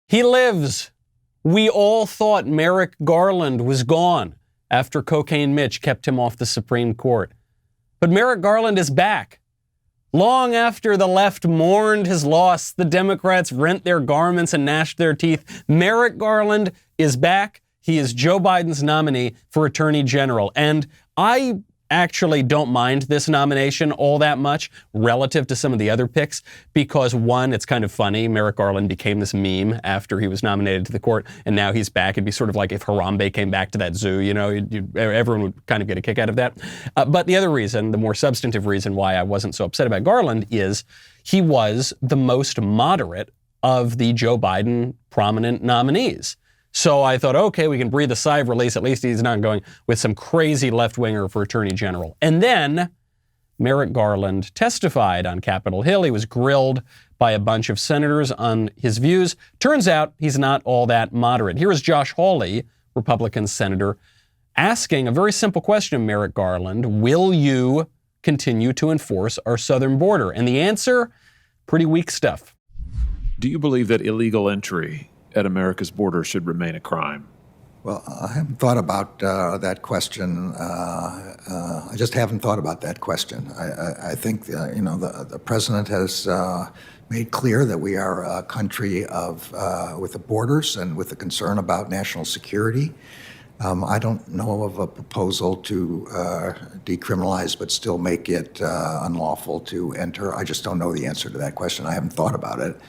He lives. We all thought Merrick Garland was gone after Cocaine Mitch kept him off the Supreme Court. But Merrick Garland is back. Long after the left mourned his loss, the Democrats rent their garments and gnashed their teeth. Merrick Garland is back. He is Joe Biden's nominee for Attorney General. And I actually don't mind this nomination all that much relative to some of the other picks because, one, it's kind of funny. Merrick Garland became this meme after he was nominated to the court, and now he's back. It'd be sort of like if Harambe came back to that zoo, you know, everyone would kind of get a kick out of that. But the other reason, the more substantive reason why I wasn't so upset about Garland is he was the most moderate of the Joe Biden prominent nominees. So I thought, okay, we can breathe a sigh of release. At least he's not going with some crazy left-winger for Attorney General. And then Merrick Garland testified on Capitol Hill. He was grilled by a bunch of senators on his views. Turns out he's not all that moderate. Here is Josh Hawley, Republican senator, asking a very simple question of Merrick Garland. Will you continue to enforce our southern border? And the answer, pretty weak stuff. Do you believe that illegal entry at America's border should remain a crime? Well, I haven't thought about that question. I just haven't thought about that question. I think the president has made clear that we are a country of with the borders and with the concern about national security. I don't know of a proposal to decriminalize but still make it unlawful to enter. I just don't know the answer to that question. I haven't thought about it.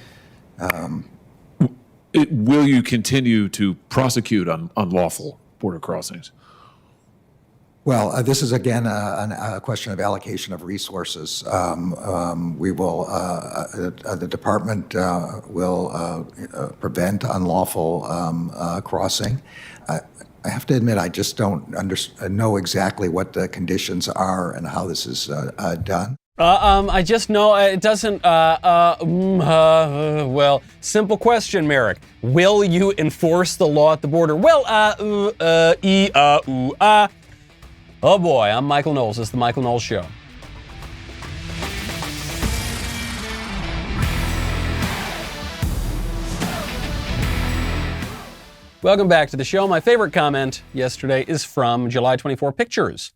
Will you continue to prosecute unlawful border crossings? Well, this is, again, a question of allocation of resources. We will, the department will prevent unlawful crossing. I have to admit, I just don't know exactly what the conditions are and how this is done. I just know it doesn't, well, simple question, Merrick. Will you enforce the law at the border? Well, Oh boy, I'm Michael Knowles. This is The Michael Knowles Show. Welcome back to the show. My favorite comment yesterday is from July 24 Pictures,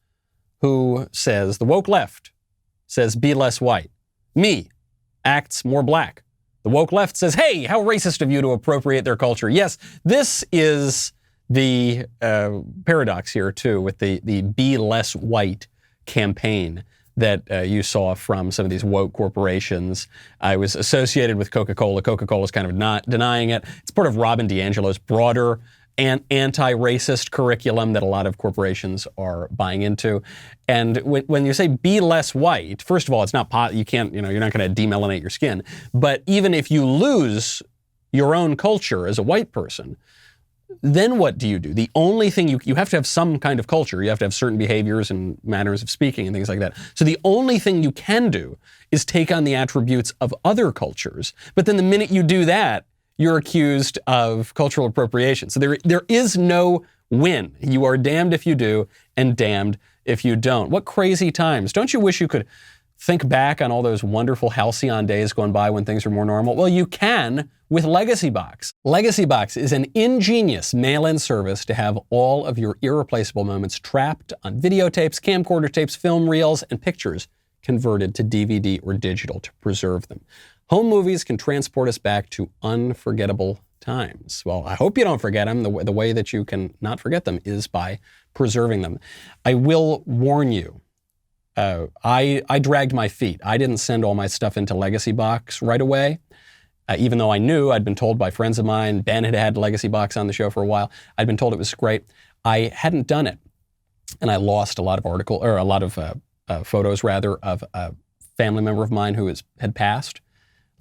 who says, the woke left says, be less white. Me acts more black. The woke left says, hey, how racist of you to appropriate their culture. Yes, this is the paradox here, too, with the be less white campaign that you saw from some of these woke corporations. I was associated with Coca-Cola. Coca-Cola's kind of not denying it. It's part of Robin DiAngelo's broader anti-racist curriculum that a lot of corporations are buying into. And when you say be less white, first of all, it's not you can't, you're not going to demelanate your skin. But even if you lose your own culture as a white person, then what do? The only thing you have to have some kind of culture. You have to have certain behaviors and manners of speaking and things like that. So the only thing you can do is take on the attributes of other cultures. But then the minute you do that, you're accused of cultural appropriation. So there is no win. You are damned if you do and damned if you don't. What crazy times. Don't you wish you could think back on all those wonderful halcyon days going by when things were more normal? Well, you can with Legacy Box. Legacy Box is an ingenious mail-in service to have all of your irreplaceable moments trapped on videotapes, camcorder tapes, film reels, and pictures converted to DVD or digital to preserve them. Home movies can transport us back to unforgettable times. Well, I hope you don't forget them. The way that you can not forget them is by preserving them. I will warn you, I dragged my feet. I didn't send all my stuff into Legacy Box right away, even though I knew. I'd been told by friends of mine. Ben had Legacy Box on the show for a while. I'd been told it was great. I hadn't done it, and I lost a lot of photos of a family member of mine who had passed.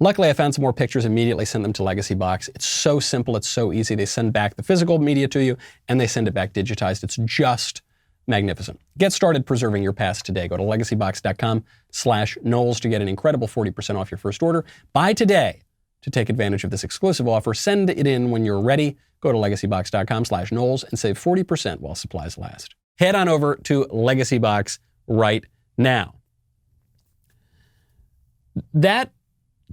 Luckily, I found some more pictures, immediately sent them to Legacy Box. It's so simple, it's so easy. They send back the physical media to you, and they send it back digitized. It's just magnificent. Get started preserving your past today. Go to legacybox.com/Knowles to get an incredible 40% off your first order. Buy today to take advantage of this exclusive offer. Send it in when you're ready. Go to legacybox.com/Knowles and save 40% while supplies last. Head on over to Legacy Box right now. That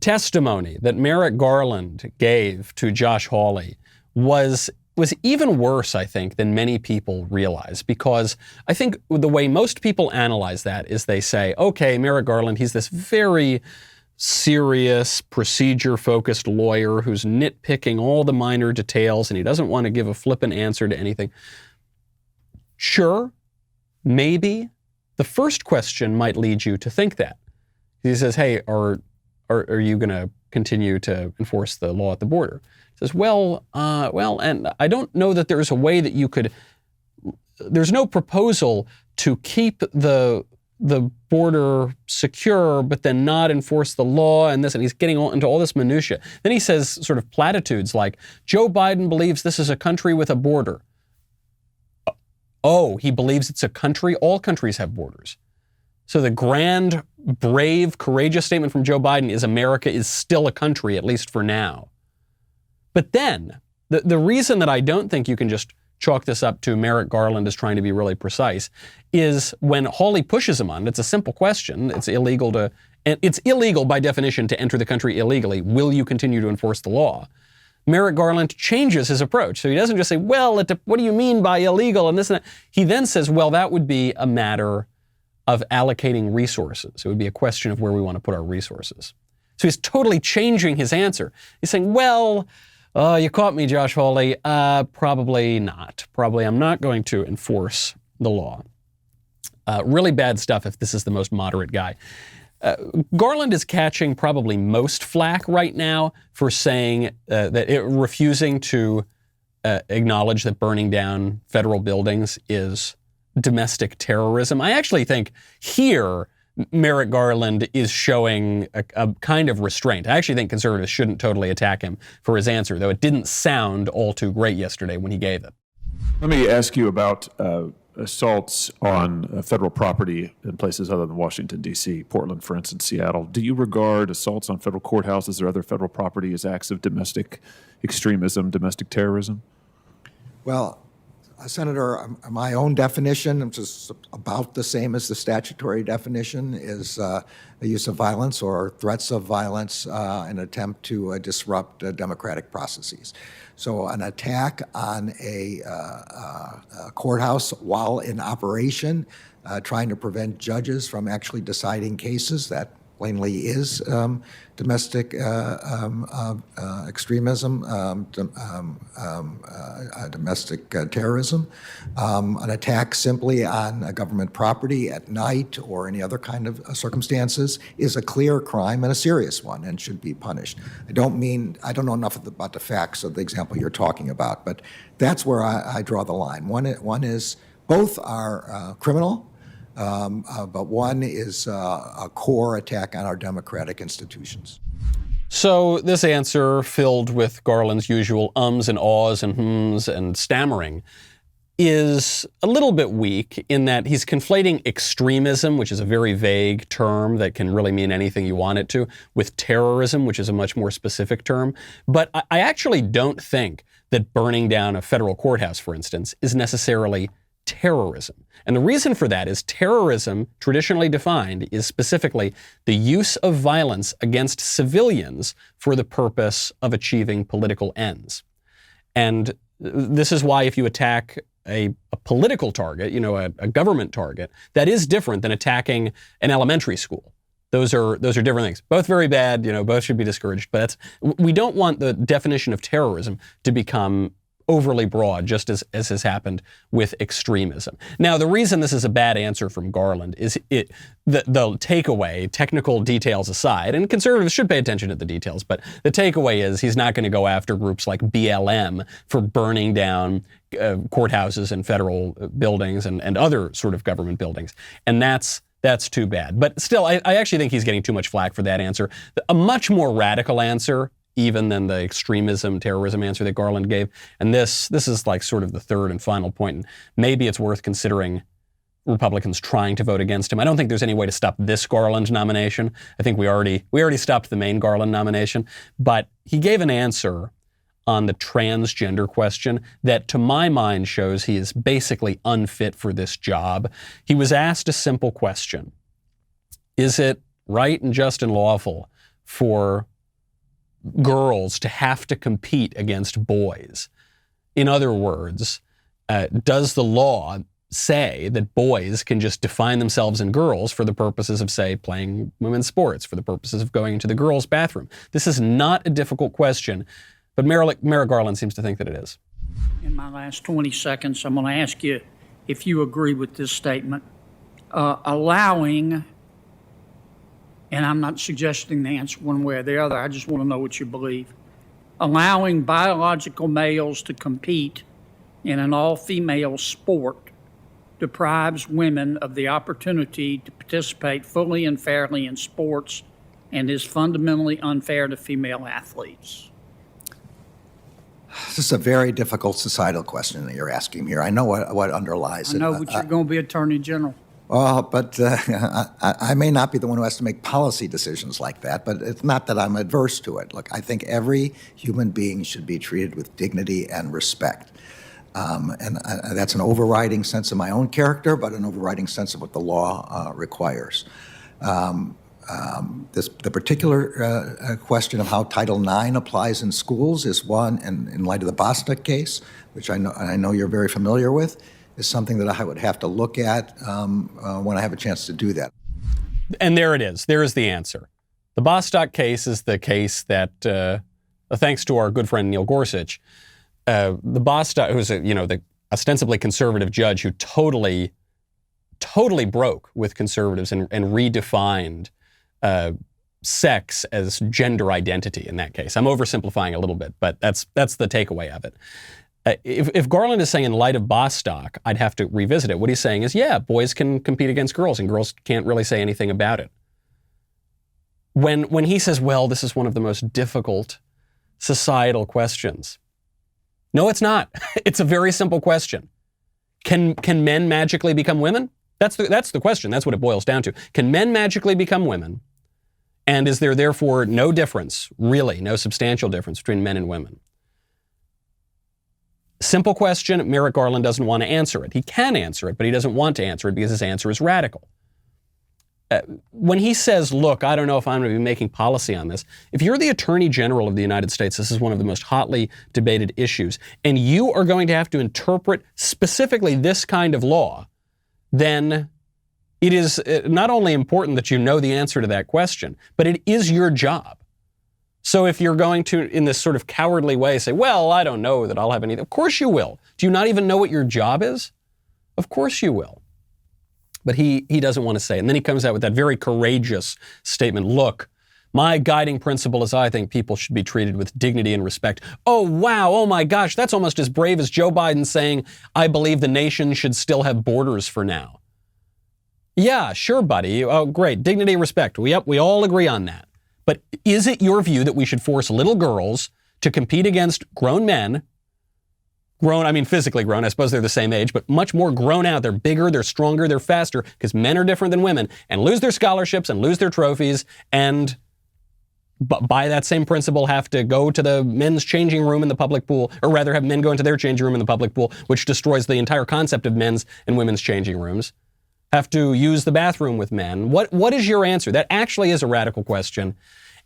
testimony that Merrick Garland gave to Josh Hawley was even worse, I think, than many people realize, because I think the way most people analyze that is they say, okay, Merrick Garland, he's this very serious, procedure-focused lawyer who's nitpicking all the minor details and he doesn't want to give a flippant answer to anything. Sure, maybe. The first question might lead you to think that. He says, hey, are you going to continue to enforce the law at the border? He says, well, and I don't know that there's a way that you could, there's no proposal to keep the border secure, but then not enforce the law and this, and he's getting into all this minutia. Then he says sort of platitudes like, Joe Biden believes this is a country with a border. Oh, he believes it's a country? All countries have borders. So the grand, brave, courageous statement from Joe Biden is America is still a country, at least for now. But then, the reason that I don't think you can just chalk this up to Merrick Garland as trying to be really precise is when Hawley pushes him on it, it's a simple question. It's illegal by definition to enter the country illegally. Will you continue to enforce the law? Merrick Garland changes his approach. So he doesn't just say, well, what do you mean by illegal and this and that? He then says, well, that would be a matter of allocating resources. It would be a question of where we want to put our resources. So he's totally changing his answer. He's saying, well, you caught me, Josh Hawley. Probably not. Probably I'm not going to enforce the law. Really bad stuff if this is the most moderate guy. Garland is catching probably most flack right now for saying refusing to acknowledge that burning down federal buildings is domestic terrorism. I actually think here Merrick Garland is showing a kind of restraint. I actually think conservatives shouldn't totally attack him for his answer, though it didn't sound all too great yesterday when he gave it. Let me ask you about assaults on federal property in places other than Washington, D.C., Portland, for instance, Seattle. Do you regard assaults on federal courthouses or other federal property as acts of domestic extremism, domestic terrorism? Well, Senator, my own definition, which is about the same as the statutory definition, is the use of violence or threats of violence in an attempt to disrupt democratic processes. So an attack on a courthouse while in operation, trying to prevent judges from actually deciding cases, that plainly is domestic extremism, domestic terrorism. An attack simply on a government property at night or any other kind of circumstances is a clear crime and a serious one and should be punished. I don't know enough about the facts of the example you're talking about, but that's where I draw the line. One is both are criminal, but one is a core attack on our democratic institutions. So this answer, filled with Garland's usual ums and ahs and hms and stammering, is a little bit weak in that he's conflating extremism, which is a very vague term that can really mean anything you want it to, with terrorism, which is a much more specific term. But I actually don't think that burning down a federal courthouse, for instance, is necessarily terrorism. And the reason for that is terrorism, traditionally defined, is specifically the use of violence against civilians for the purpose of achieving political ends. And this is why if you attack a political target, a government target, that is different than attacking an elementary school. Those are different things. Both very bad, both should be discouraged. But we don't want the definition of terrorism to become overly broad, just as has happened with extremism. Now, the reason this is a bad answer from Garland is the takeaway, technical details aside, and conservatives should pay attention to the details, but the takeaway is he's not going to go after groups like BLM for burning down courthouses and federal buildings and other sort of government buildings. And that's too bad. But still, I actually think he's getting too much flack for that answer. A much more radical answer even than the extremism, terrorism answer that Garland gave. And this is like sort of the third and final point. And maybe it's worth considering Republicans trying to vote against him. I don't think there's any way to stop this Garland nomination. I think we already stopped the main Garland nomination. But he gave an answer on the transgender question that to my mind shows he is basically unfit for this job. He was asked a simple question. Is it right and just and lawful for girls to have to compete against boys? In other words, does the law say that boys can just define themselves in girls for the purposes of, say, playing women's sports, for the purposes of going into the girls' bathroom? This is not a difficult question, but Merrick Garland seems to think that it is. In my last 20 seconds, I'm going to ask you if you agree with this statement. Allowing, and I'm not suggesting the answer one way or the other, I just want to know what you believe. Allowing biological males to compete in an all-female sport deprives women of the opportunity to participate fully and fairly in sports and is fundamentally unfair to female athletes. This is a very difficult societal question that you're asking here. I know what underlies it. I know, but you're going to be Attorney General. Well, but I may not be the one who has to make policy decisions like that, but it's not that I'm adverse to it. Look, I think every human being should be treated with dignity and respect. And that's an overriding sense of my own character, but an overriding sense of what the law requires. The particular question of how Title IX applies in schools is one, and in light of the Bostock case, which I know you're very familiar with, is something that I would have to look at when I have a chance to do that. And there it is. There is the answer. The Bostock case is the case that, thanks to our good friend Neil Gorsuch, the Bostock, who's the ostensibly conservative judge who totally broke with conservatives and redefined sex as gender identity in that case. I'm oversimplifying a little bit, but that's the takeaway of it. If Garland is saying in light of Bostock, I'd have to revisit it. What he's saying is, yeah, boys can compete against girls and girls can't really say anything about it. When he says, well, this is one of the most difficult societal questions. No, it's not. It's a very simple question. Can men magically become women? That's the question. That's what it boils down to. Can men magically become women? And is there therefore no difference, really, no substantial difference between men and women? Simple question. Merrick Garland doesn't want to answer it. He can answer it, but he doesn't want to answer it because his answer is radical. When he says, look, I don't know if I'm going to be making policy on this, if you're the Attorney General of the United States, this is one of the most hotly debated issues, and you are going to have to interpret specifically this kind of law, then it is not only important that you know the answer to that question, but it is your job. So if you're going to, in this sort of cowardly way, say, well, I don't know that I'll have anything. Of course you will. Do you not even know what your job is? Of course you will. But he doesn't want to say it. And then he comes out with that very courageous statement. Look, my guiding principle is I think people should be treated with dignity and respect. Oh, wow. Oh, my gosh. That's almost as brave as Joe Biden saying, I believe the nation should still have borders for now. Yeah, sure, buddy. Oh, great. Dignity and respect. We all agree on that. But is it your view that we should force little girls to compete against grown men? Grown, I mean physically grown, I suppose they're the same age, but much more grown out. They're bigger, they're stronger, they're faster, because men are different than women, and lose their scholarships and lose their trophies, and by that same principle have to go to the men's changing room in the public pool, or rather have men go into their changing room in the public pool, which destroys the entire concept of men's and women's changing rooms. Have to use the bathroom with men. What is your answer? That actually is a radical question.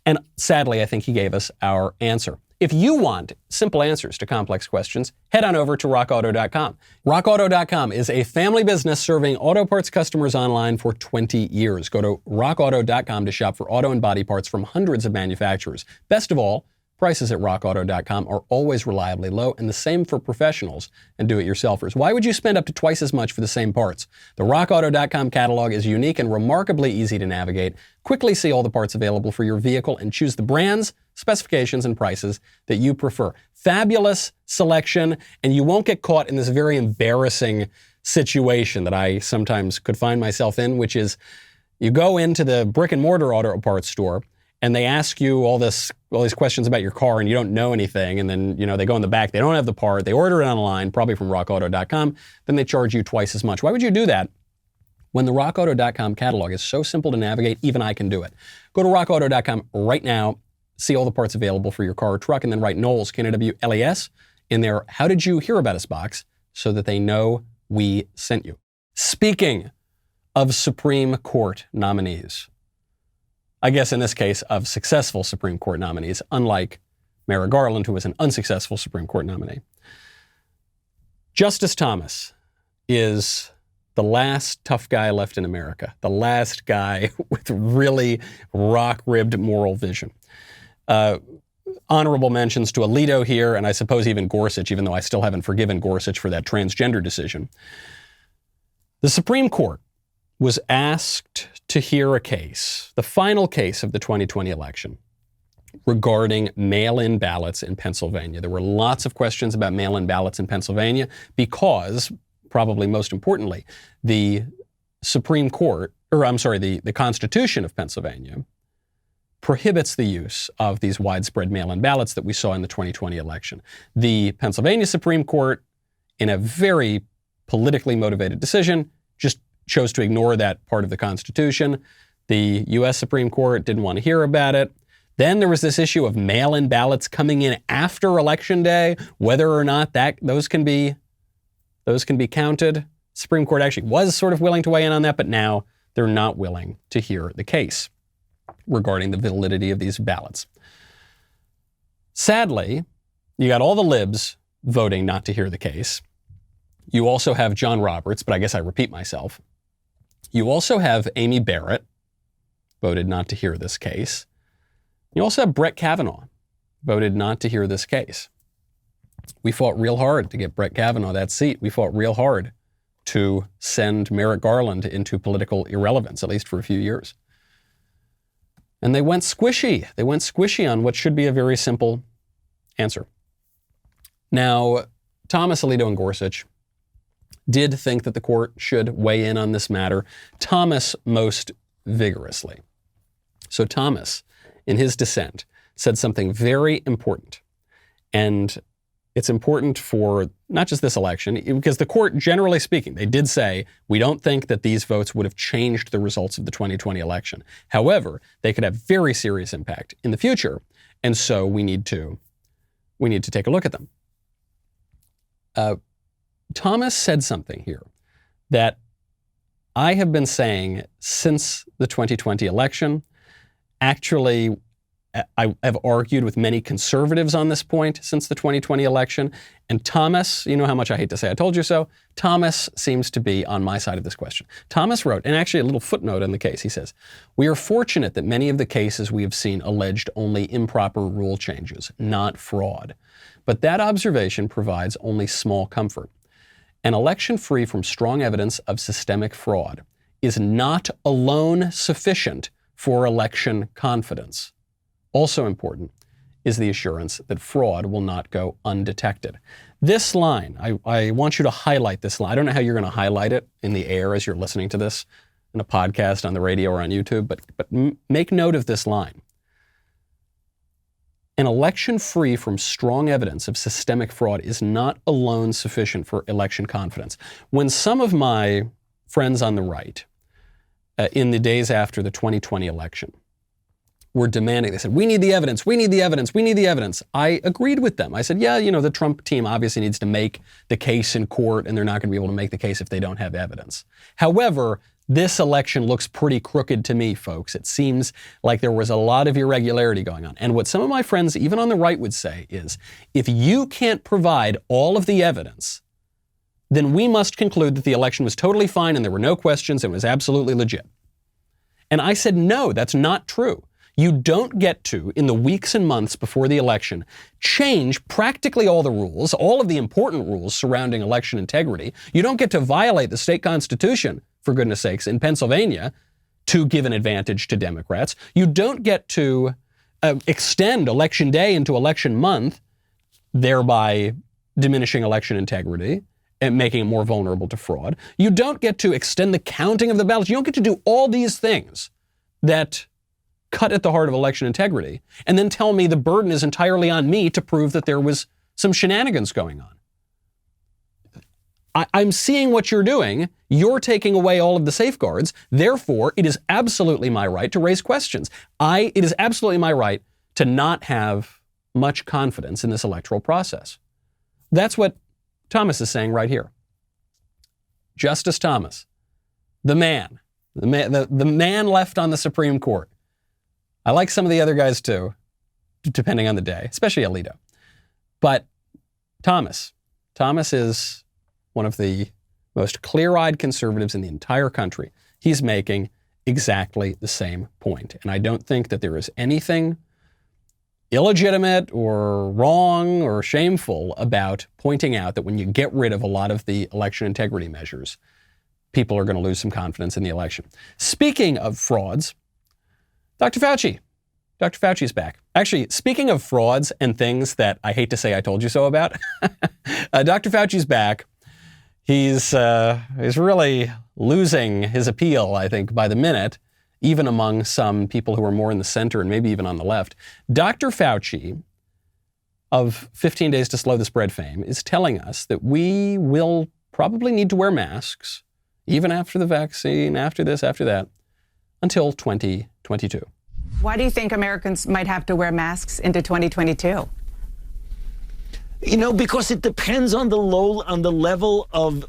And sadly, I think he gave us our answer. If you want simple answers to complex questions, head on over to RockAuto.com. RockAuto.com is a family business serving auto parts customers online for 20 years. Go to RockAuto.com to shop for auto and body parts from hundreds of manufacturers. Best of all, prices at RockAuto.com are always reliably low, and the same for professionals and do-it-yourselfers. Why would you spend up to twice as much for the same parts? The RockAuto.com catalog is unique and remarkably easy to navigate. Quickly see all the parts available for your vehicle and choose the brands, specifications, and prices that you prefer. Fabulous selection, and you won't get caught in this very embarrassing situation that I sometimes could find myself in, which is you go into the brick and mortar auto parts store, and they ask you all these questions about your car, and you don't know anything, and then they go in the back, they don't have the part, they order it online, probably from RockAuto.com, then they charge you twice as much. Why would you do that when the RockAuto.com catalog is so simple to navigate? Even I can do it. Go to RockAuto.com right now, see all the parts available for your car or truck, and then write Knowles, K-N-O-W-L-E-S, in their How Did You Hear About Us box so that they know we sent you. Speaking of Supreme Court nominees, I guess in this case, of successful Supreme Court nominees, unlike Merrick Garland, who was an unsuccessful Supreme Court nominee. Justice Thomas is the last tough guy left in America, the last guy with really rock-ribbed moral vision. Honorable mentions to Alito here, and I suppose even Gorsuch, even though I still haven't forgiven Gorsuch for that transgender decision. The Supreme Court was asked to hear a case, the final case of the 2020 election, regarding mail-in ballots in Pennsylvania. There were lots of questions about mail-in ballots in Pennsylvania because, probably most importantly, the Supreme Court, the Constitution of Pennsylvania prohibits the use of these widespread mail-in ballots that we saw in the 2020 election. The Pennsylvania Supreme Court, in a very politically motivated decision, just chose to ignore that part of the Constitution. The U.S. Supreme Court didn't want to hear about it. Then there was this issue of mail-in ballots coming in after Election Day, whether or not those can be counted. Supreme Court actually was sort of willing to weigh in on that, but now they're not willing to hear the case regarding the validity of these ballots. Sadly, you got all the libs voting not to hear the case. You also have John Roberts, but I guess I repeat myself. You also have Amy Barrett, voted not to hear this case. You also have Brett Kavanaugh, voted not to hear this case. We fought real hard to get Brett Kavanaugh that seat. We fought real hard to send Merrick Garland into political irrelevance, at least for a few years. And they went squishy. They went squishy on what should be a very simple answer. Now, Thomas, Alito, and Gorsuch did think that the court should weigh in on this matter. Thomas most vigorously. So Thomas, in his dissent, said something very important. And it's important for not just this election, because the court, generally speaking, they did say, we don't think that these votes would have changed the results of the 2020 election. However, they could have very serious impact in the future. And so we need to take a look at them. Thomas said something here that I have been saying since the 2020 election. Actually, I have argued with many conservatives on this point since the 2020 election. And Thomas, you know how much I hate to say I told you so, Thomas seems to be on my side of this question. Thomas wrote, and actually a little footnote in the case, he says, "We are fortunate that many of the cases we have seen alleged only improper rule changes, not fraud. But that observation provides only small comfort. An election free from strong evidence of systemic fraud is not alone sufficient for election confidence. Also important is the assurance that fraud will not go undetected." This line, I want you to highlight this line. I don't know how you're going to highlight it in the air as you're listening to this in a podcast, on the radio, or on YouTube, but make note of this line. An election free from strong evidence of systemic fraud is not alone sufficient for election confidence. When some of my friends on the right, in the days after the 2020 election, were demanding, they said, we need the evidence, we need the evidence, we need the evidence. I agreed with them. I said, yeah, the Trump team obviously needs to make the case in court, and they're not going to be able to make the case if they don't have evidence. However, this election looks pretty crooked to me, folks. It seems like there was a lot of irregularity going on. And what some of my friends, even on the right, would say is, if you can't provide all of the evidence, then we must conclude that the election was totally fine and there were no questions and it was absolutely legit. And I said, no, that's not true. You don't get to, in the weeks and months before the election, change practically all the rules, all of the important rules surrounding election integrity. You don't get to violate the state constitution, for goodness sakes, in Pennsylvania to give an advantage to Democrats. You don't get to extend Election Day into election month, thereby diminishing election integrity and making it more vulnerable to fraud. You don't get to extend the counting of the ballots. You don't get to do all these things that cut at the heart of election integrity, and then tell me the burden is entirely on me to prove that there was some shenanigans going on. I'm seeing what you're doing. You're taking away all of the safeguards. Therefore, it is absolutely my right to raise questions. It is absolutely my right to not have much confidence in this electoral process. That's what Thomas is saying right here. Justice Thomas, the man left on the Supreme Court, I like some of the other guys too, depending on the day, especially Alito. But Thomas is one of the most clear-eyed conservatives in the entire country. He's making exactly the same point. And I don't think that there is anything illegitimate or wrong or shameful about pointing out that when you get rid of a lot of the election integrity measures, people are going to lose some confidence in the election. Speaking of frauds, Dr. Fauci's back. Actually, speaking of frauds and things that I hate to say I told you so about, Dr. Fauci's back. He's really losing his appeal, I think, by the minute, even among some people who are more in the center and maybe even on the left. Dr. Fauci, of 15 Days to Slow the Spread fame, is telling us that we will probably need to wear masks, even after the vaccine, after this, after that, until 2022. Why do you think Americans might have to wear masks into 2022? Because it depends on the level of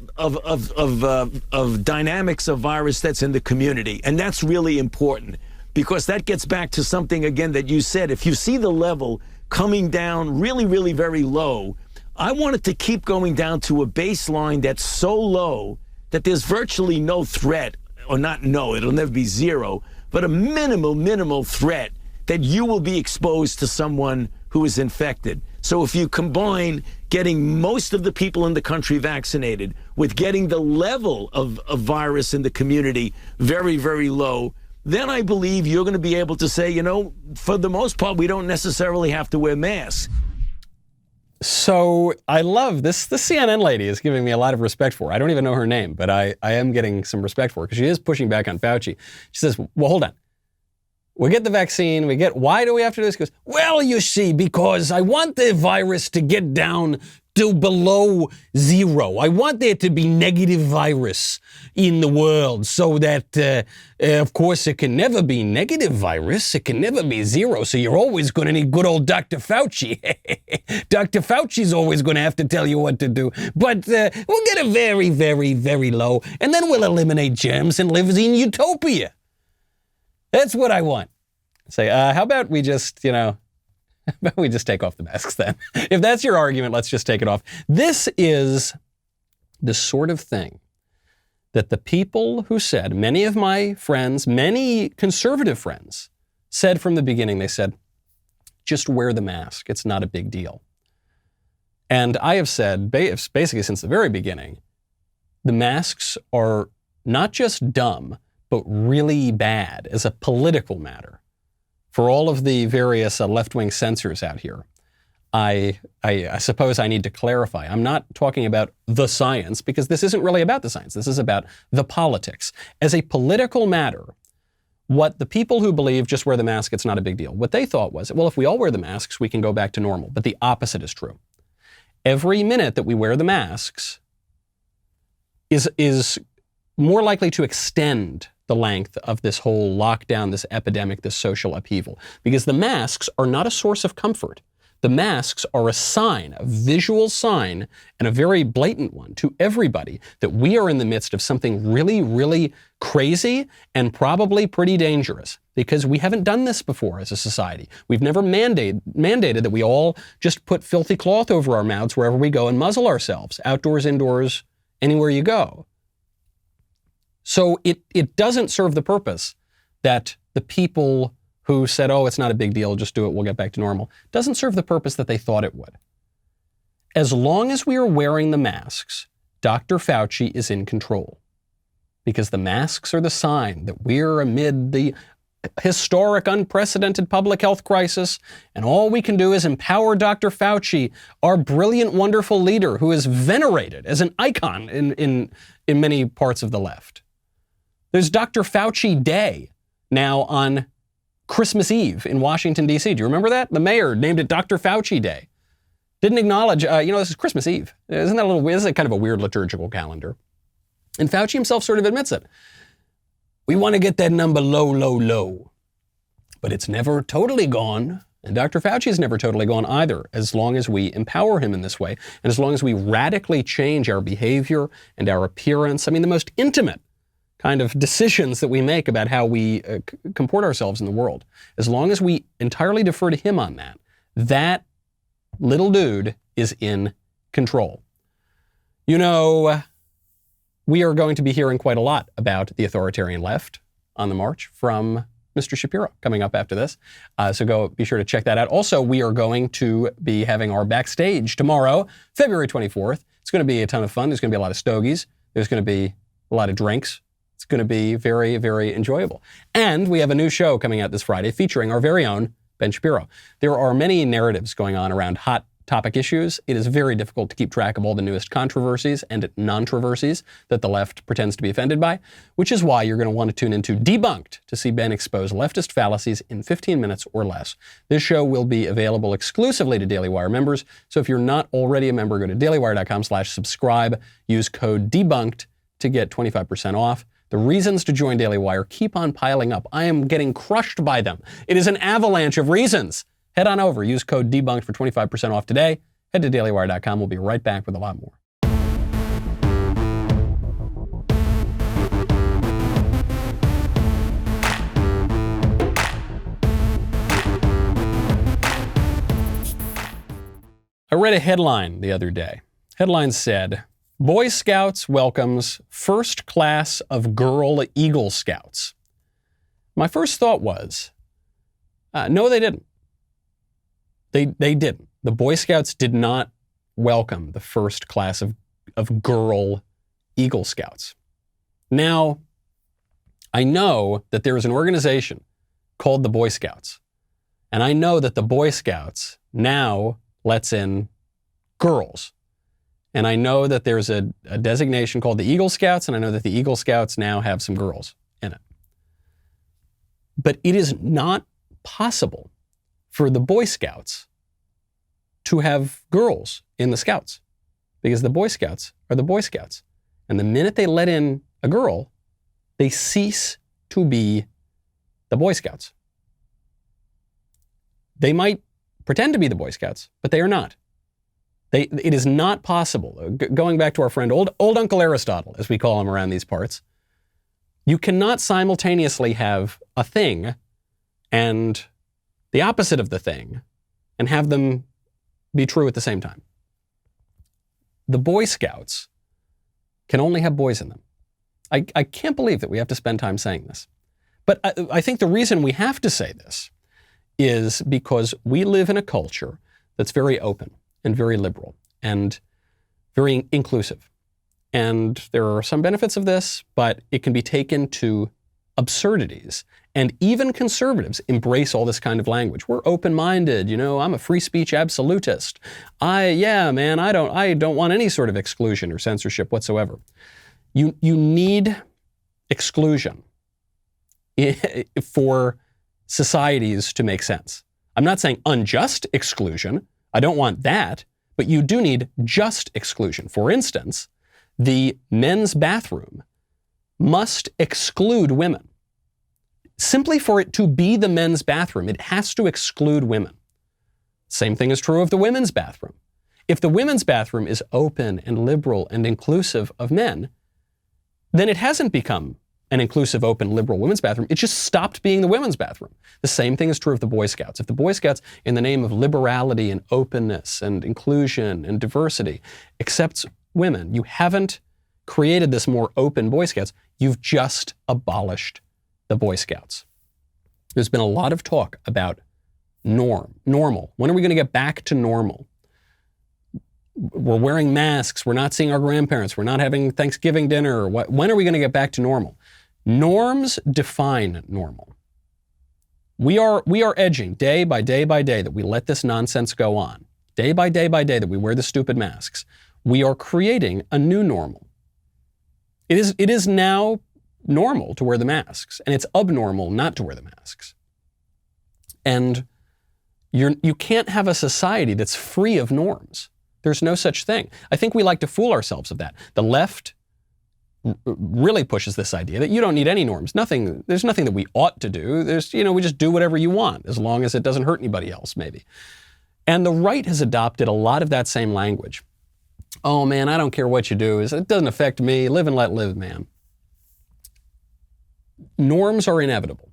dynamics of virus that's in the community. And that's really important, because that gets back to something, again, that you said. If you see the level coming down really, really very low, I want it to keep going down to a baseline that's so low that there's virtually no threat, or not no, it'll never be zero, but a minimal threat that you will be exposed to someone who is infected. So if you combine getting most of the people in the country vaccinated with getting the level of virus in the community very, very low, then I believe you're going to be able to say, for the most part, we don't necessarily have to wear masks. So I love this. The CNN lady is giving me a lot of respect for her. I don't even know her name, but I am getting some respect for her because she is pushing back on Fauci. She says, well, hold on. We get the vaccine, why do we have to do this? She goes, well, you see, because I want the virus to get down to below zero. I want there to be negative virus in the world so that, of course, it can never be negative virus. It can never be zero. So you're always going to need good old Dr. Fauci. Dr. Fauci's always going to have to tell you what to do. But we'll get it very, very, very low, and then we'll eliminate germs and live in utopia. That's what I want. Say, how about we just, take off the masks then? If that's your argument, let's just take it off. This is the sort of thing that the people who said, many of my friends, many conservative friends, said from the beginning. They said, just wear the mask. It's not a big deal. And I have said, basically since the very beginning, the masks are not just dumb, but really bad as a political matter. For all of the various left-wing censors out here, I suppose I need to clarify. I'm not talking about the science, because this isn't really about the science. This is about the politics. As a political matter, what the people who believe just wear the mask, it's not a big deal, what they thought was, well, if we all wear the masks, we can go back to normal. But the opposite is true. Every minute that we wear the masks is more likely to extend the length of this whole lockdown, this epidemic, this social upheaval. Because the masks are not a source of comfort. The masks are a sign, a visual sign, and a very blatant one to everybody that we are in the midst of something really, really crazy and probably pretty dangerous, because we haven't done this before as a society. We've never mandated that we all just put filthy cloth over our mouths wherever we go and muzzle ourselves, outdoors, indoors, anywhere you go. So it doesn't serve the purpose that the people who said, oh, it's not a big deal, just do it, we'll get back to normal, doesn't serve the purpose that they thought it would. As long as we are wearing the masks, Dr. Fauci is in control, because the masks are the sign that we're amid the historic, unprecedented public health crisis, and all we can do is empower Dr. Fauci, our brilliant, wonderful leader who is venerated as an icon in many parts of the left. There's Dr. Fauci Day now on Christmas Eve in Washington, D.C. Do you remember that? The mayor named it Dr. Fauci Day. Didn't acknowledge, this is Christmas Eve. Isn't that this is kind of a weird liturgical calendar? And Fauci himself sort of admits it. We want to get that number low, low, low. But it's never totally gone. And Dr. Fauci is never totally gone either, as long as we empower him in this way. And as long as we radically change our behavior and our appearance. I mean, the most intimate kind of decisions that we make about how we comport ourselves in the world, as long as we entirely defer to him on that, that little dude is in control. You know, we are going to be hearing quite a lot about the authoritarian left on the march from Mr. Shapiro coming up after this. So be sure to check that out. Also, we are going to be having our backstage tomorrow, February 24th. It's going to be a ton of fun. There's going to be a lot of stogies. There's going to be a lot of drinks. It's going to be very, very enjoyable. And we have a new show coming out this Friday featuring our very own Ben Shapiro. There are many narratives going on around hot topic issues. It is very difficult to keep track of all the newest controversies and non-troversies that the left pretends to be offended by, which is why you're going to want to tune into Debunked to see Ben expose leftist fallacies in 15 minutes or less. This show will be available exclusively to Daily Wire members, so if you're not already a member, go to dailywire.com/subscribe, use code DEBUNKED to get 25% off. The reasons to join Daily Wire keep on piling up. I am getting crushed by them. It is an avalanche of reasons. Head on over, use code DEBUNKED for 25% off today. Head to dailywire.com. We'll be right back with a lot more. I read a headline the other day. Headline said, Boy Scouts welcomes first class of girl Eagle Scouts. My first thought was, no, they didn't. They didn't. The Boy Scouts did not welcome the first class of girl Eagle Scouts. Now, I know that there is an organization called the Boy Scouts, and I know that the Boy Scouts now lets in girls. And I know that there's a designation called the Eagle Scouts, and I know that the Eagle Scouts now have some girls in it. But it is not possible for the Boy Scouts to have girls in the Scouts, because the Boy Scouts are the Boy Scouts. And the minute they let in a girl, they cease to be the Boy Scouts. They might pretend to be the Boy Scouts, but they are not. It is not possible. Going back to our friend old Uncle Aristotle, as we call him around these parts, you cannot simultaneously have a thing and the opposite of the thing and have them be true at the same time. The Boy Scouts can only have boys in them. I can't believe that we have to spend time saying this. But I think the reason we have to say this is because we live in a culture that's very open and very liberal and very inclusive. And there are some benefits of this, but it can be taken to absurdities. And even conservatives embrace all this kind of language. We're open-minded, I'm a free speech absolutist. I don't want any sort of exclusion or censorship whatsoever. You need exclusion for societies to make sense. I'm not saying unjust exclusion. I don't want that, but you do need just exclusion. For instance, the men's bathroom must exclude women. Simply for it to be the men's bathroom, it has to exclude women. Same thing is true of the women's bathroom. If the women's bathroom is open and liberal and inclusive of men, then it hasn't become an inclusive, open, liberal women's bathroom. It just stopped being the women's bathroom. The same thing is true of the Boy Scouts. If the Boy Scouts, in the name of liberality and openness and inclusion and diversity, accepts women, you haven't created this more open Boy Scouts. You've just abolished the Boy Scouts. There's been a lot of talk about normal. When are we going to get back to normal? We're wearing masks. We're not seeing our grandparents. We're not having Thanksgiving dinner. When are we going to get back to normal? Norms define normal. We are edging day by day by day that we let this nonsense go on. Day by day by day that we wear the stupid masks. We are creating a new normal. It is now normal to wear the masks, and it's abnormal not to wear the masks. And you can't have a society that's free of norms. There's no such thing. I think we like to fool ourselves of that. The left really pushes this idea that you don't need any norms. There's nothing that we ought to do. We just do whatever you want, as long as it doesn't hurt anybody else, maybe. And the right has adopted a lot of that same language. Oh man, I don't care what you do. It doesn't affect me. Live and let live, man. norms are inevitable.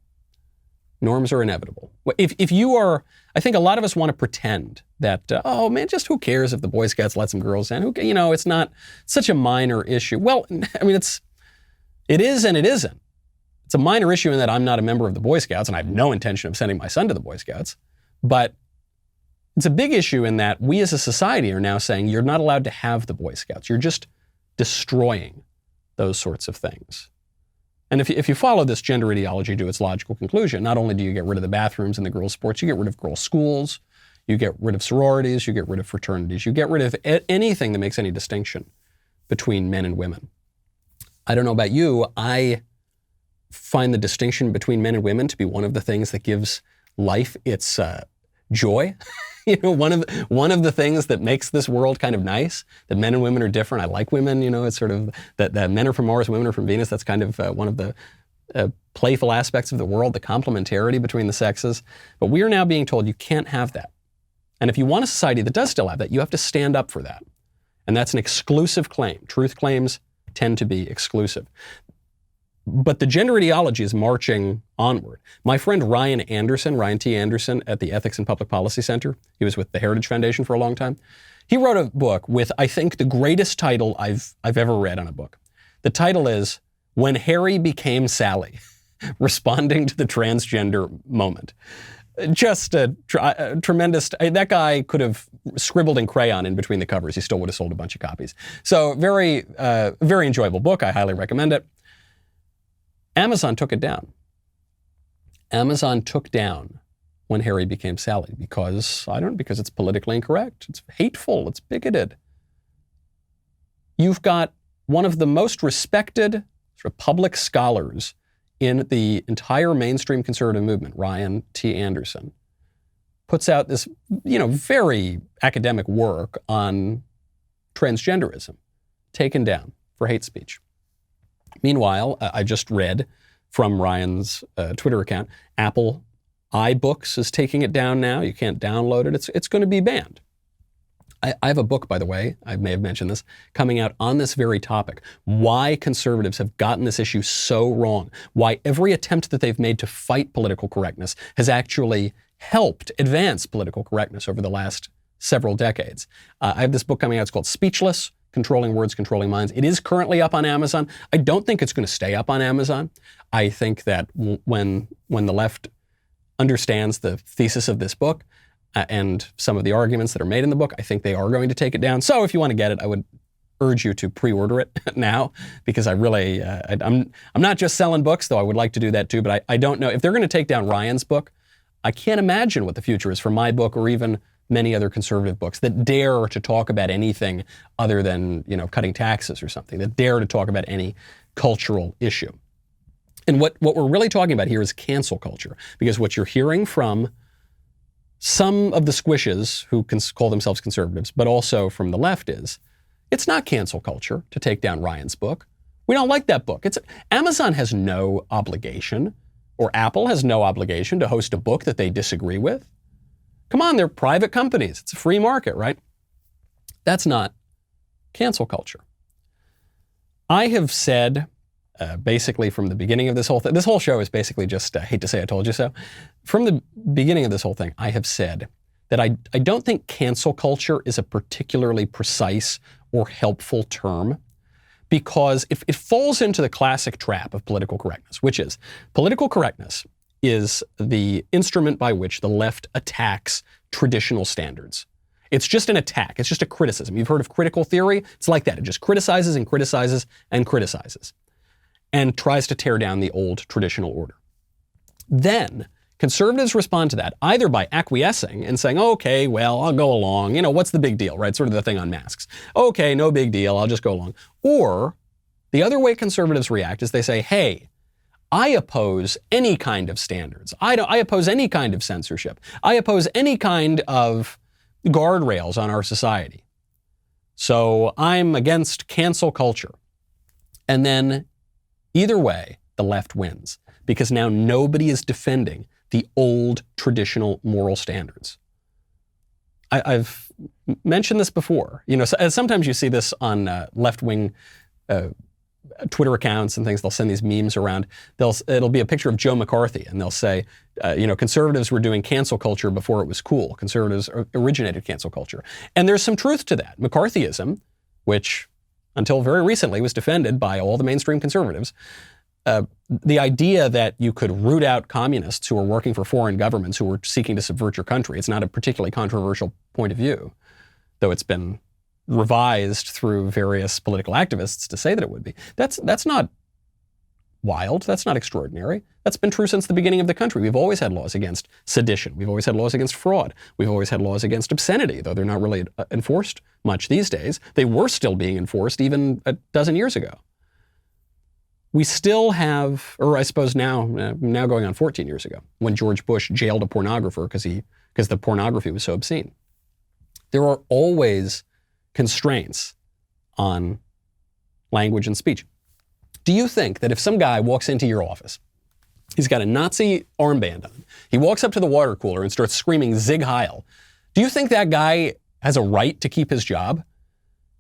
Norms are inevitable. If you are, I think a lot of us want to pretend that, oh man, just who cares if the Boy Scouts let some girls in? It's not such a minor issue. Well, I mean, it is and it isn't. It's a minor issue in that I'm not a member of the Boy Scouts and I have no intention of sending my son to the Boy Scouts. But it's a big issue in that we as a society are now saying you're not allowed to have the Boy Scouts. You're just destroying those sorts of things. And if you follow this gender ideology to its logical conclusion, not only do you get rid of the bathrooms and the girls' sports, you get rid of girls' schools, you get rid of sororities, you get rid of fraternities, you get rid of anything that makes any distinction between men and women. I don't know about you, I find the distinction between men and women to be one of the things that gives life its joy. One of the things that makes this world kind of nice, that men and women are different. I like women, it's sort of that men are from Mars, women are from Venus. That's kind of one of the playful aspects of the world, the complementarity between the sexes. But we are now being told you can't have that. And if you want a society that does still have that, you have to stand up for that. And that's an exclusive claim. Truth claims tend to be exclusive. But the gender ideology is marching onward. My friend Ryan T. Anderson at the Ethics and Public Policy Center, he was with the Heritage Foundation for a long time. He wrote a book with, I think, the greatest title I've ever read on a book. The title is When Harry Became Sally, Responding to the Transgender Moment. Just a tremendous, that guy could have scribbled in crayon in between the covers. He still would have sold a bunch of copies. So very enjoyable book. I highly recommend it. Amazon took it down. Amazon took down When Harry Became Sally because it's politically incorrect. It's hateful. It's bigoted. You've got one of the most respected sort of public scholars in the entire mainstream conservative movement, Ryan T. Anderson, puts out this, very academic work on transgenderism, taken down for hate speech. Meanwhile, I just read from Ryan's Twitter account, Apple iBooks is taking it down now. You can't download it. It's going to be banned. I have a book, by the way, I may have mentioned this, coming out on this very topic. Why conservatives have gotten this issue so wrong. Why every attempt that they've made to fight political correctness has actually helped advance political correctness over the last several decades. I have this book coming out. It's called Speechless: Controlling Words, Controlling Minds. It is currently up on Amazon. I don't think it's going to stay up on Amazon. I think that when the left understands the thesis of this book and some of the arguments that are made in the book, I think they are going to take it down. So if you want to get it, I would urge you to pre-order it now, because I really, I'm not just selling books, though I would like to do that too, but I don't know. If they're going to take down Ryan's book, I can't imagine what the future is for my book or even many other conservative books that dare to talk about anything other than, cutting taxes or something, that dare to talk about any cultural issue. And what we're really talking about here is cancel culture, because what you're hearing from some of the squishes who can call themselves conservatives, but also from the left, is it's not cancel culture to take down Ryan's book. We don't like that book. Amazon has no obligation, or Apple has no obligation to host a book that they disagree with. Come on, they're private companies. It's a free market, right? That's not cancel culture. I have said, basically from the beginning of this whole thing, this whole show is basically just, I hate to say I told you so. From the beginning of this whole thing, I have said that I don't think cancel culture is a particularly precise or helpful term, because it falls into the classic trap of political correctness, which is political correctness is the instrument by which the left attacks traditional standards. It's just an attack. It's just a criticism. You've heard of critical theory? It's like that. It just criticizes and criticizes and criticizes and tries to tear down the old traditional order. Then conservatives respond to that either by acquiescing and saying, okay, well, I'll go along. What's the big deal, right? Sort of the thing on masks. Okay, no big deal. I'll just go along. Or the other way conservatives react is they say, hey, I oppose any kind of standards. I oppose any kind of censorship. I oppose any kind of guardrails on our society. So I'm against cancel culture. And then either way, the left wins, because now nobody is defending the old traditional moral standards. I've mentioned this before. Sometimes you see this on left-wing Twitter accounts and things. They'll send these memes around. It'll be a picture of Joe McCarthy, and they'll say, conservatives were doing cancel culture before it was cool. Conservatives originated cancel culture. And there's some truth to that. McCarthyism, which until very recently was defended by all the mainstream conservatives, the idea that you could root out communists who are working for foreign governments who were seeking to subvert your country, it's not a particularly controversial point of view, though it's been revised through various political activists to say that it would be. That's not wild. That's not extraordinary. That's been true since the beginning of the country. We've always had laws against sedition. We've always had laws against fraud. We've always had laws against obscenity, though they're not really enforced much these days. They were still being enforced even a dozen years ago. We still have, or I suppose now going on 14 years ago, when George Bush jailed a pornographer because the pornography was so obscene. There are always constraints on language and speech. Do you think that if some guy walks into your office, he's got a Nazi armband on, he walks up to the water cooler and starts screaming Sieg Heil, do you think that guy has a right to keep his job?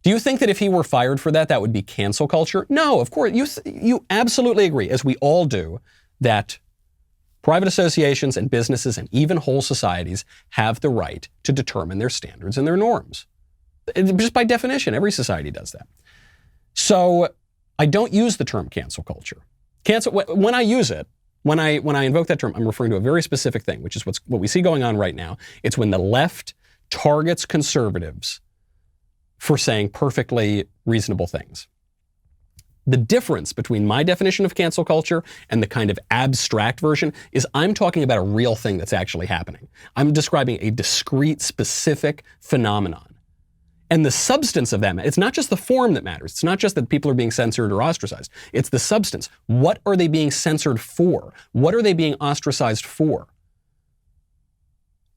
Do you think that if he were fired for that, that would be cancel culture? No, of course. You absolutely agree, as we all do, that private associations and businesses and even whole societies have the right to determine their standards and their norms. Just by definition, every society does that. So I don't use the term cancel culture. When I use it, when I invoke that term, I'm referring to a very specific thing, which is what we see going on right now. It's when the left targets conservatives for saying perfectly reasonable things. The difference between my definition of cancel culture and the kind of abstract version is I'm talking about a real thing that's actually happening. I'm describing a discrete, specific phenomenon. And the substance of that, it's not just the form that matters. It's not just that people are being censored or ostracized. It's the substance. What are they being censored for? What are they being ostracized for?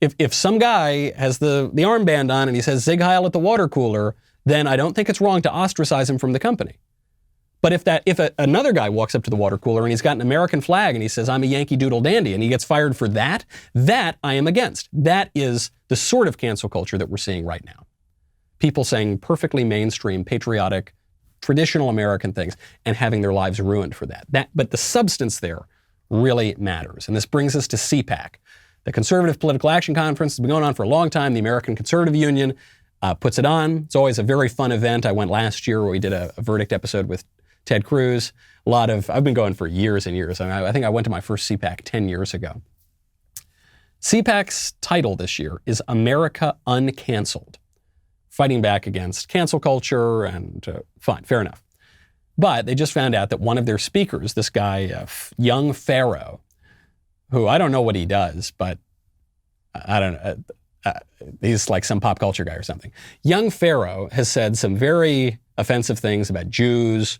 If some guy has the armband on and he says Sieg Heil at the water cooler, then I don't think it's wrong to ostracize him from the company. But if another guy walks up to the water cooler and he's got an American flag and he says, I'm a Yankee Doodle Dandy, and he gets fired for that I am against. That is the sort of cancel culture that we're seeing right now. People saying perfectly mainstream, patriotic, traditional American things and having their lives ruined for that. But the substance there really matters. And this brings us to CPAC. The Conservative Political Action Conference has been going on for a long time. The American Conservative Union puts it on. It's always a very fun event. I went last year where we did a verdict episode with Ted Cruz. I've been going for years and years. I think I went to my first CPAC 10 years ago. CPAC's title this year is America Uncanceled. Fighting back against cancel culture and fine, fair enough. But they just found out that one of their speakers, this guy, young Pharaoh, who I don't know what he does, but I don't know, he's like some pop culture guy or something. Young Pharaoh has said some very offensive things about Jews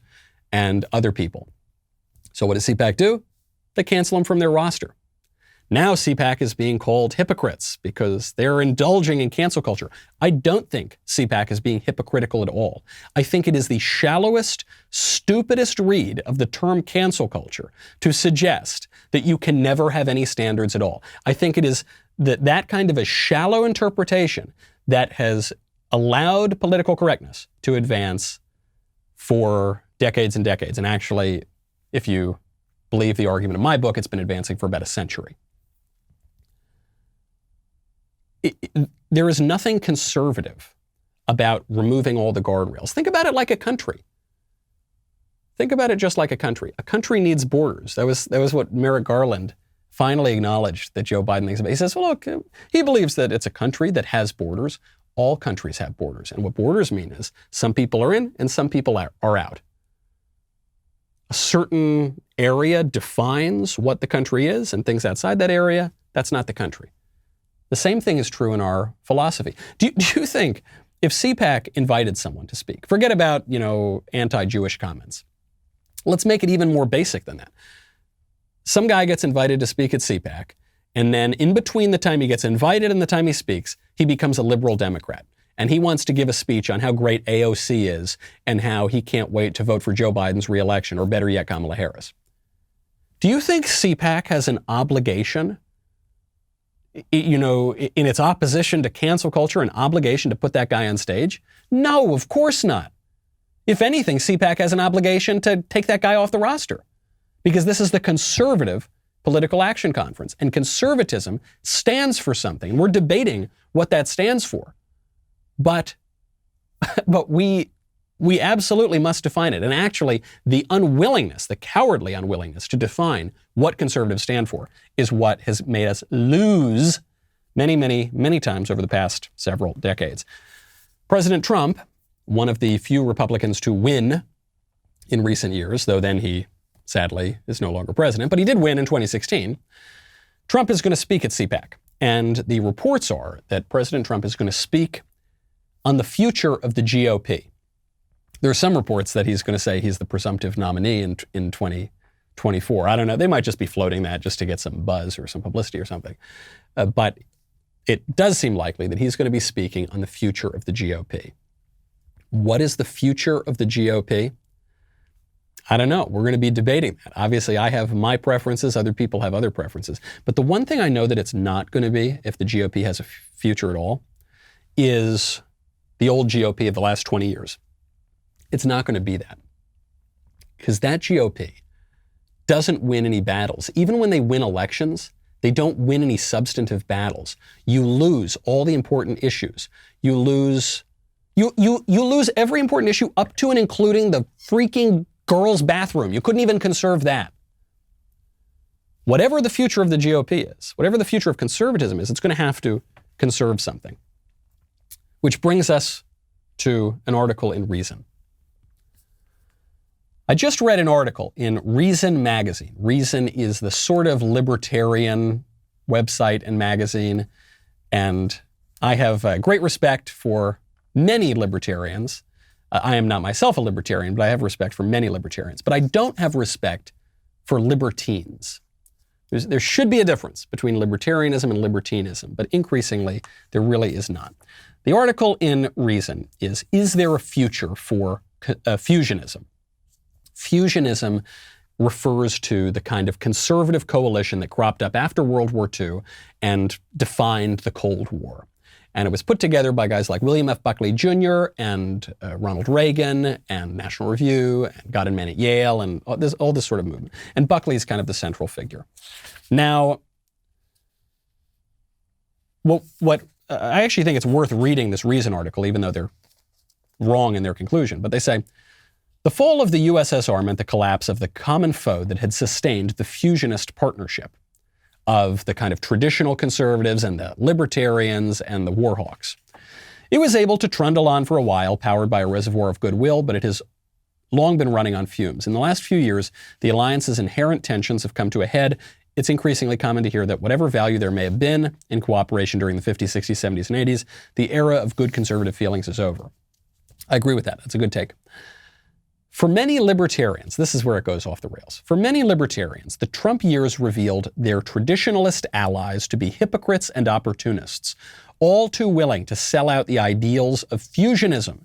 and other people. So what does CPAC do? They cancel him from their roster. Now CPAC is being called hypocrites because they're indulging in cancel culture. I don't think CPAC is being hypocritical at all. I think it is the shallowest, stupidest read of the term cancel culture to suggest that you can never have any standards at all. I think it is that kind of a shallow interpretation that has allowed political correctness to advance for decades and decades. And actually, if you believe the argument of my book, it's been advancing for about a century. There is nothing conservative about removing all the guardrails. Think about it like a country. Think about it just like a country. A country needs borders. That was what Merrick Garland finally acknowledged that Joe Biden thinks about. He says, well, look, he believes that it's a country that has borders. All countries have borders. And what borders mean is some people are in and some people are out. A certain area defines what the country is, and things outside that area, that's not the country. The same thing is true in our philosophy. Do you think if CPAC invited someone to speak, forget about, anti-Jewish comments. Let's make it even more basic than that. Some guy gets invited to speak at CPAC, and then in between the time he gets invited and the time he speaks, he becomes a liberal Democrat. And he wants to give a speech on how great AOC is and how he can't wait to vote for Joe Biden's reelection, or better yet, Kamala Harris. Do you think CPAC has an obligation, in its opposition to cancel culture, an obligation to put that guy on stage? No, of course not. If anything, CPAC has an obligation to take that guy off the roster because this is the Conservative Political Action Conference, and conservatism stands for something. We're debating what that stands for. But we absolutely must define it. And actually, the unwillingness, the cowardly unwillingness to define what conservatives stand for is what has made us lose many, many, many times over the past several decades. President Trump, one of the few Republicans to win in recent years, though then he sadly is no longer president, but he did win in 2016. Trump is going to speak at CPAC. And the reports are that President Trump is going to speak on the future of the GOP. There are some reports that he's going to say he's the presumptive nominee in 2024. I don't know. They might just be floating that just to get some buzz or some publicity or something. But it does seem likely that he's going to be speaking on the future of the GOP. What is the future of the GOP? I don't know. We're going to be debating that. Obviously, I have my preferences. Other people have other preferences. But the one thing I know that it's not going to be, if the GOP has a future at all, is the old GOP of the last 20 years. It's not going to be that. Because that GOP doesn't win any battles. Even when they win elections, they don't win any substantive battles. You lose all the important issues. You lose every important issue up to and including the freaking girls' bathroom. You couldn't even conserve that. Whatever the future of the GOP is, whatever the future of conservatism is, it's going to have to conserve something. Which brings us to an article in Reason. I just read an article in Reason magazine. Reason is the sort of libertarian website and magazine, and I have great respect for many libertarians. I am not myself a libertarian, but I have respect for many libertarians. But I don't have respect for libertines. There should be a difference between libertarianism and libertinism, but increasingly there really is not. The article in Reason is there a future for fusionism? Fusionism refers to the kind of conservative coalition that cropped up after World War II and defined the Cold War. And it was put together by guys like William F. Buckley Jr. and Ronald Reagan and National Review and God and Man at Yale and all this sort of movement. And Buckley's kind of the central figure. Now, what I actually think it's worth reading this Reason article, even though they're wrong in their conclusion. But they say, the fall of the USSR meant the collapse of the common foe that had sustained the fusionist partnership of the kind of traditional conservatives and the libertarians and the war hawks. It was able to trundle on for a while, powered by a reservoir of goodwill, but it has long been running on fumes. In the last few years, the alliance's inherent tensions have come to a head. It's increasingly common to hear that whatever value there may have been in cooperation during the 50s, 60s, 70s, and 80s, the era of good conservative feelings is over. I agree with that. That's a good take. For many libertarians, this is where it goes off the rails. For many libertarians, the Trump years revealed their traditionalist allies to be hypocrites and opportunists, all too willing to sell out the ideals of fusionism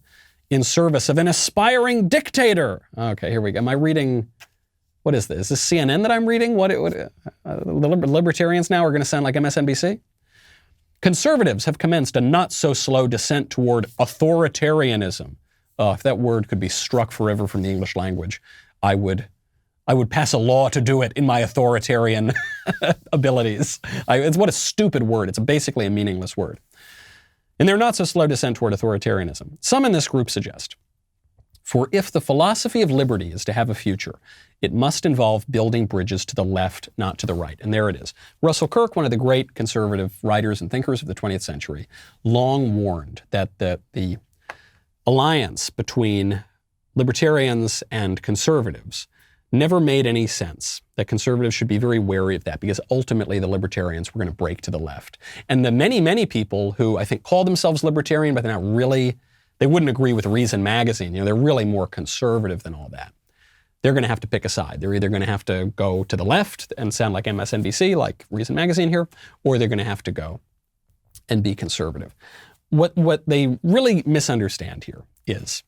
in service of an aspiring dictator. Okay, here we go. Am I reading, what is this? Is this CNN that I'm reading? The libertarians now are going to sound like MSNBC? Conservatives have commenced a not-so-slow descent toward authoritarianism. If that word could be struck forever from the English language, I would pass a law to do it in my authoritarian abilities. What a stupid word. It's basically a meaningless word. And they're not so slow descent toward authoritarianism. Some in this group suggest, for if the philosophy of liberty is to have a future, it must involve building bridges to the left, not to the right. And there it is. Russell Kirk, one of the great conservative writers and thinkers of the 20th century, long warned that the alliance between libertarians and conservatives never made any sense, that conservatives should be very wary of that because ultimately the libertarians were going to break to the left. And the many, many people who I think call themselves libertarian, but they're not really, they wouldn't agree with Reason magazine. They're really more conservative than all that. They're going to have to pick a side. They're either going to have to go to the left and sound like MSNBC, like Reason magazine here, or they're going to have to go and be conservative. What they really misunderstand here is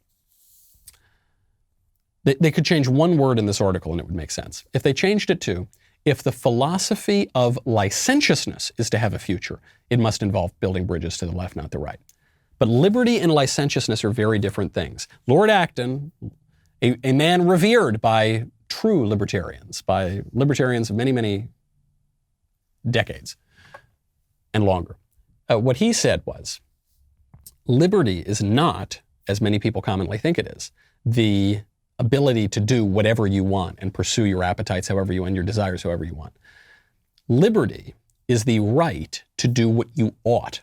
they could change one word in this article and it would make sense. If they changed it to, if the philosophy of licentiousness is to have a future, it must involve building bridges to the left, not the right. But liberty and licentiousness are very different things. Lord Acton, a man revered by true libertarians, by libertarians of many, many decades and longer, what he said was, liberty is not, as many people commonly think it is, the ability to do whatever you want and pursue your appetites however you want, your desires however you want. Liberty is the right to do what you ought.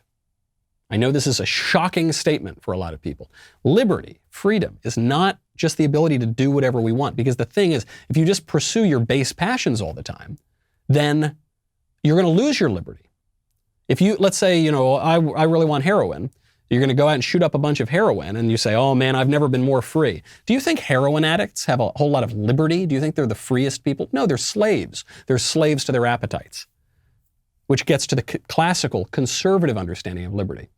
I know this is a shocking statement for a lot of people. Liberty, freedom, is not just the ability to do whatever we want, because the thing is, if you just pursue your base passions all the time, then you're going to lose your liberty. If you, let's say, I really want heroin, you're going to go out and shoot up a bunch of heroin, and you say, oh man, I've never been more free. Do you think heroin addicts have a whole lot of liberty? Do you think they're the freest people? No, they're slaves. They're slaves to their appetites, which gets to the classical conservative understanding of liberty.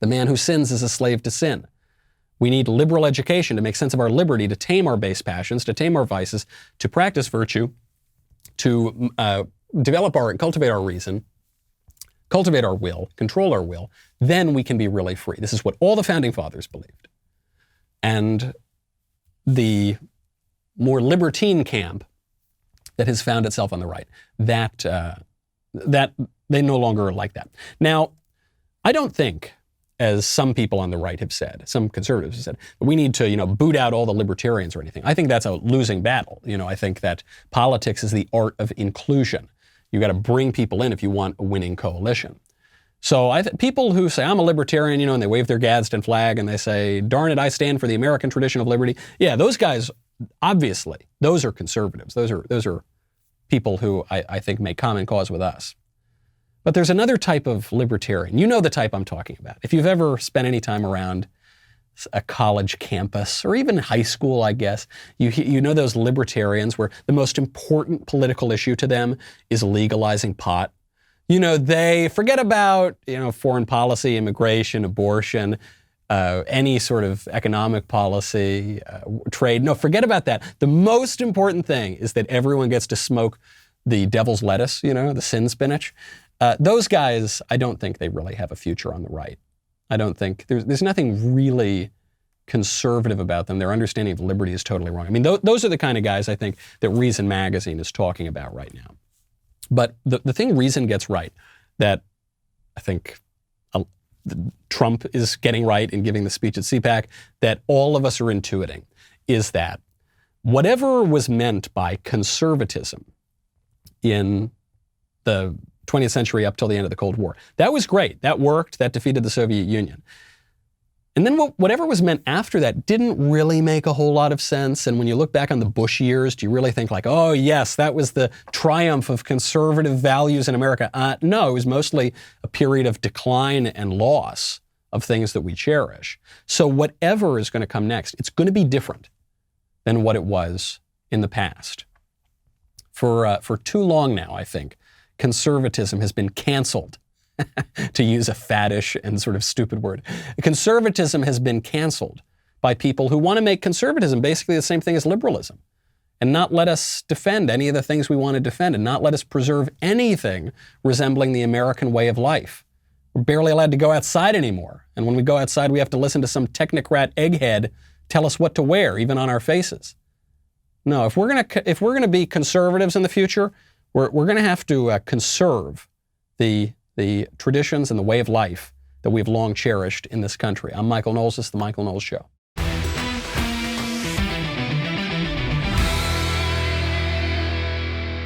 The man who sins is a slave to sin. We need liberal education to make sense of our liberty, to tame our base passions, to tame our vices, to practice virtue, to develop and cultivate our reason, cultivate our will, control our will. Then we can be really free. This is what all the founding fathers believed. And the more libertine camp that has found itself on the right, that they no longer like that. Now, I don't think, as some people on the right have said, some conservatives have said, we need to, boot out all the libertarians or anything. I think that's a losing battle. I think that politics is the art of inclusion. You got to bring people in if you want a winning coalition. So people who say, I'm a libertarian, and they wave their Gadsden flag and they say, darn it, I stand for the American tradition of liberty. Yeah, those guys, obviously, those are conservatives. Those are people who I think make common cause with us. But there's another type of libertarian. You know the type I'm talking about. If you've ever spent any time around a college campus or even high school, I guess, you know those libertarians where the most important political issue to them is legalizing pot. They forget about, foreign policy, immigration, abortion, any sort of economic policy, trade. No, forget about that. The most important thing is that everyone gets to smoke the devil's lettuce, the sin spinach. Those guys, I don't think they really have a future on the right. I don't think there's nothing really conservative about them. Their understanding of liberty is totally wrong. I mean, those are the kind of guys I think that Reason Magazine is talking about right now. But the thing Reason gets right, that I think Trump is getting right in giving the speech at CPAC, that all of us are intuiting, is that whatever was meant by conservatism in the 20th century up till the end of the Cold War, that was great. That worked. That defeated the Soviet Union. And then whatever was meant after that didn't really make a whole lot of sense. And when you look back on the Bush years, do you really think like, oh yes, that was the triumph of conservative values in America? No, it was mostly a period of decline and loss of things that we cherish. So whatever is going to come next, it's going to be different than what it was in the past. For too long now, I think, conservatism has been canceled, to use a faddish and sort of stupid word. Conservatism has been canceled by people who want to make conservatism basically the same thing as liberalism and not let us defend any of the things we want to defend and not let us preserve anything resembling the American way of life. We're barely allowed to go outside anymore. And when we go outside, we have to listen to some technocrat egghead tell us what to wear, even on our faces. No, if we're gonna be conservatives in the future, we're going to have to conserve the traditions and the way of life that we've long cherished in this country. I'm Michael Knowles. This is The Michael Knowles Show.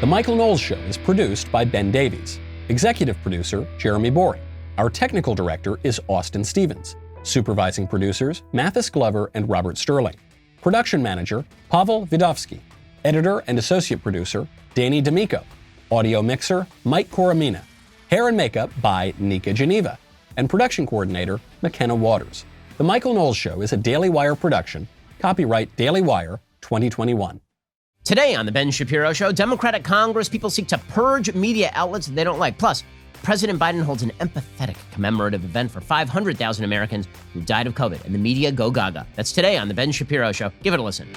The Michael Knowles Show is produced by Ben Davies. Executive producer, Jeremy Boring. Our technical director is Austin Stevens. Supervising producers, Mathis Glover and Robert Sterling. Production manager, Pavel Vidovsky. Editor and associate producer, Danny D'Amico. Audio mixer, Mike Coromina. Hair and makeup by Nika Geneva. And production coordinator, McKenna Waters. The Michael Knowles Show is a Daily Wire production. Copyright Daily Wire 2021. Today on The Ben Shapiro Show, Democratic Congress people seek to purge media outlets they don't like. Plus, President Biden holds an empathetic commemorative event for 500,000 Americans who died of COVID, and the media go gaga. That's today on The Ben Shapiro Show. Give it a listen.